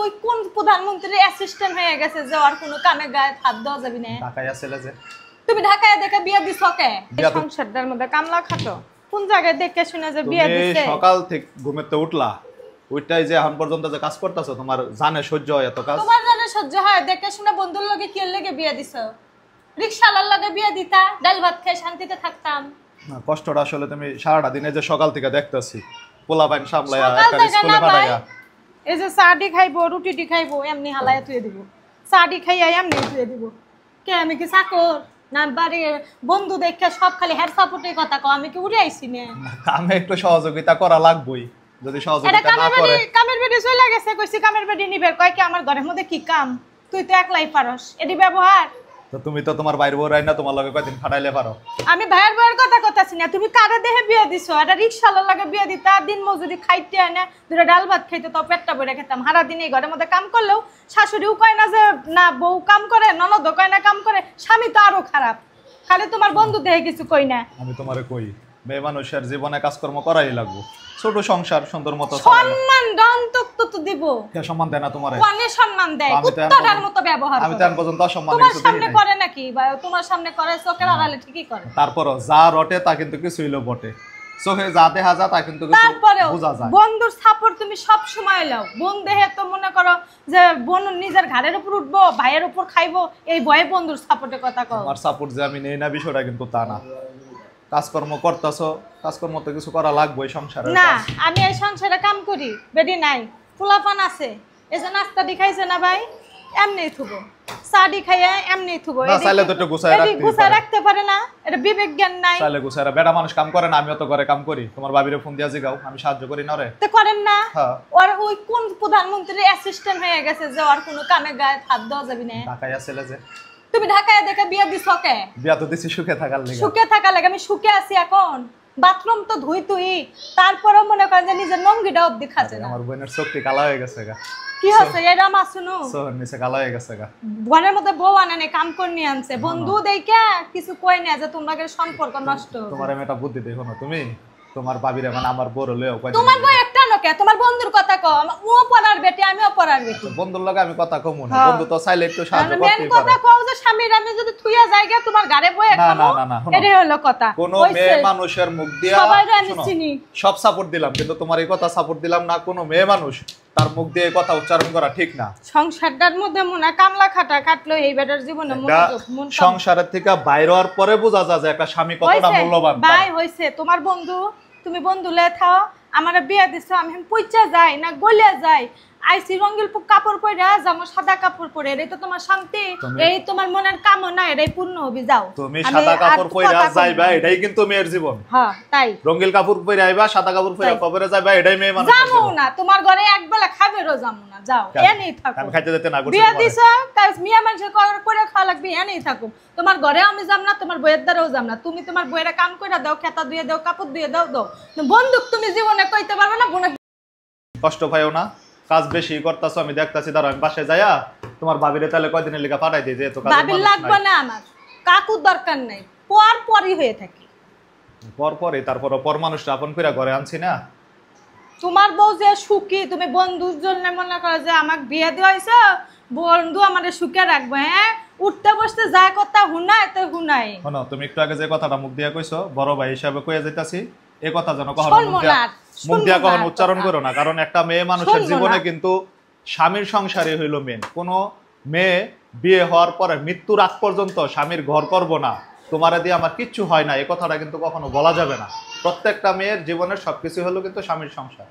ওই কোন প্রধানমন্ত্রীর অ্যাসিস্ট্যান্ট হয়ে গেছে যে আর কোনো কামে গায়ে হাত দেওয়া যাবে না। ঢাকায় আসলে যে তুমি ঢাকায় দেখে বিয়ে দিছো কে? সংসারটার মধ্যে কামলা খাটো কোন জায়গায় দেখে শুনে যে বিয়ে দিছে? সকাল থেকে ঘুমেতে উঠলা, ওইটাই যে এখন পর্যন্ত যে কাজ করতেছো, তোমার জানে সহ্য হয় এত কাজ? তোমার জানে সহ্য হয়? দেখে শুনে বন্ধুর লগে কি লগে বিয়ে দিছো? রিকশাওয়ালার লগে বিয়ে দিতা, ডাল ভাত খেয়ে শান্তিতে থাকতাম। কষ্টটা আসলে তুমি সারাটা দিনে যে সকাল থেকে দেখতেছি পোলা বাইন সামলায়া একটা স্কুলে পাঠাইয়া, এই যে চাটি খাইবো রুটিটি খাইবো এমনি হালায়া তুই দিব, চাটি খাইয়া এমনি তুই দিব। কে আমি কি চাকর না বাড়ি? বন্ধু দেখে সব খালি হেড সাপোর্টের কথা কও, আমি কি উড়ে আইছি না? কামে একটু সহযোগিতা করা লাগবেই, যদি সহযোগিতা না করে। কামের বেডি চলে গেছে, কইছি কামের বেডি নিবের, কয় কি আমার ঘরের মধ্যে কি কাম? তুই তো একলাই পারস, এডি ব্যবহার। তো তুমি তো তোমার বাইরে বউ রাই না, তোমার লগে কয়দিন খাটাইলে পারো। আমি ভাইয়ের বউয়ের কথা কথাছি না, তুমি কারে দেহে বিয়ে দিছো? এটা রিকশাওয়ালার লাগে বিয়ে দিতা, দিন মজুরি খাইতে আনে, দুটো ডাল ভাত খাইতে তো পেটটা ভরে খেতাম। সারা দিন এই ঘরের মধ্যে কাম করলেও শাশুড়িও কয় না যে না বউ কাম করে, ননদও কয় না কাম করে, স্বামী তো আরো খারাপ। খালি তোমার বন্ধু দেহে কিছু কই না। আমি তোমারে কই, মেয়ে মানুষের জীবনে কাজকর্ম করাই লাগবো, ছোট সংসার সুন্দর মতো সম্মান দান তো দিব। কে সম্মান দেয় না তোমারে? কোনে সম্মান দেয়? কুত্তাটার মতো ব্যবহার করে। আমি তো এখন পর্যন্ত অসম্মান তোমার সামনে করে নাকি? বা তোমার সামনে করে, চোখের আড়ালে ঠিকই করে। তারপরও যা রটে তা কিন্তু কিছু হইলো বটে, চোখে যা দেখা যায় তা কিন্তু কিছু বোঝা যায়। বন্ধুর সাপোর্ট তুমি সব সময় লাও। বোন দেহে তো মনে করো যে বোন নিজের ঘাড়ের উপর উঠবো, ভাইয়ের উপর খাইবো, এই ভয়ে বন্ধুর সাপোর্টের কথা কও। আমার সাপোর্ট যে আমি নেই না বিষয়টা কিন্তু তা না। কাজকর্ম করতেছো, কাজকর্ম তো কিছু করা লাগবে সংসারে। না আমি এই সংসারে কাম করি, বেডি নাই, ফুলাপান আছে, এই যে নাস্তা দেখাইছে না ভাই, এমনি থুবো, চাডি খাইয়া এমনি থুবো। না চাইলে তো একটু গুছায় রাখতে পারে না, এটা বিবেক জ্ঞান নাই। চাইলে গুছায় বেটা মানুষ কাম করে না, আমিও তো করে কাম করি। তোমার ভাবিরে ফোন দিয়া জিগাও, আমি সাহায্য করি না রে? তো করেন না? হ্যাঁ। ওর ওই কোন প্রধানমন্ত্রীর অ্যাসিস্ট্যান্ট হয়ে গেছে যে আর কোনো কামে গায়ে হাত দেওয়া যাবে না। ঢাকায় আসলে যে তুমি ঢাকায় দেখে বিয়ে দিছো কে? বিয়া তো দিছি সুখে থাকার লাগি। সুখে থাকা লাগে? আমি সুখে আছি এখন, বাথরুম তো ধুই তুই, তারপরেও মনে করেন যে নিজের নঙ্গিটা অব্দি খাচ্ছে না। আমার বোনের চোখটি কালা হয়ে গেছে গা। কি হচ্ছে এটা মা? শুনো, সোহর নিচে কালা হয়ে গেছে গা। ঘরের মধ্যে বউ আনে নাই, কাম করে নিয়ে আনছে, বন্ধু দেখে কিছু কই না যে তোমরা সম্পর্ক নষ্ট। তোমার আমি একটা বুদ্ধি দেখো না, তুমি তোমার ভাবিরে মানে আমার বড় লইও কই। তোমার বউ একটা নকে, তোমার বন্ধুর কথা কও। ও পড়ার বেটি, আমিও পড়ার বেটি। বন্ধুর লগে আমি কথা কমু না, বন্ধু তো চাইলে একটু সাহায্য করতেই পারে। মেন কথা কও যে স্বামীর আমি যদি থুইয়া যাইগা তোমার ঘরে বই একটা না এটাই হলো কথা। কোন মেয়ে মানুষের মুখ দিয়া সবাইরে আমি চিনি, সব সাপোর্ট দিলাম, কিন্তু তোমার এই কথা সাপোর্ট দিলাম না। কোন মেয়ে মানুষ তার মুখ দিয়ে এই কথা উচ্চারণ করা ঠিক না। সংসারটার মধ্যে মনে কামলা খাটা কাটলো এই বেটার জীবনে মন। সংসারের থেকে বাইরে হওয়ার পরে বোঝা যায় যে একটা স্বামী কতটা মূল্যবান। ভাই হইছে তোমার বন্ধু, তুমি বন্ধু লে থাও, আমার বিয়ে দিছো, আমি পইচা যাই না গলে যাই, আইসি রঙিল কাপড় পরে যাবো, সাদা কাপড় পরে, এটাই তো তোমার শান্তি, এই তোমার মনের কামনা, এটাই পূর্ণ হবি। যাও তুমি সাদা কাপড় পরে যাইবা, এটাই কিন্তু মেয়ের জীবন। হ্যাঁ তাই, রঙিল কাপড় পরে আইবা, সাদা কাপড় পরে কবরে যাইবা, এটাই মেয়ে মানুষ। যাবো না তোমার ঘরে একবেলা খাবেরও যাবো না, যাও এনেই থাকো। আমি খাইতে যেতে না করছি। বিয়ে দিছো তাই মিয়া মানুষের করে খাওয়া লাগবে, এনেই থাকো। তোমার ঘরে আমি যাব না, তোমার বইয়ের দ্বারাও যাব না। তুমি তোমার বইয়ের কাম করে দাও, খেতা ধুয়ে দাও, কাপড় ধুয়ে দাও, দাও। বন্দুক তুমি জীবনে কইতে পারবে না। বোন কষ্ট পাইও না, কাজ বেশি করতেছো আমি দেখতাছি। দাঁড়াও আমি বাসায় যাইয়া তোমার ভাবিরে তাহলে কয়দিনের লেখা পাঠাই দিই, যে তো কাজ ভাবি লাগবে না, আমার কাকুর দরকার নাই, পরই হয়ে থাকি। পরই তারপর পর মানুষটা আপন করে ঘরে আনছি না। তোমার বউ যে সুখী, তুমি বন্ধুর জন্য মনে করো যে আমাকে বিয়ে দেওয়াইছো, বন্ধু আমাদের সুখে রাখবে। হ্যাঁ, উঠতে বসতে যা কথা হুনায় তো হুনাই। শোনো, তুমি একটু আগে যে কথাটা মুখ দিয়া কইছো, বড় ভাই হিসাবে কইয়া যাইতাছি, এই কথা যেন কখনো মুখ দিয়া কখনো উচ্চারণ করো না। কারণ একটা মেয়ে মানুষের জীবনে কিন্তু স্বামীর সংসারই হইল মেন। কোনো মেয়ে বিয়ে হওয়ার পরে মৃত্যুর আগ পর্যন্ত স্বামীর ঘর করবো না, তোমারে দিয়ে আমার কিচ্ছু হয় না, এই কথাটা কিন্তু কখনো বলা যাবে না। প্রত্যেকটা মেয়ের জীবনের সবকিছু হলো কিন্তু স্বামীর সংসার।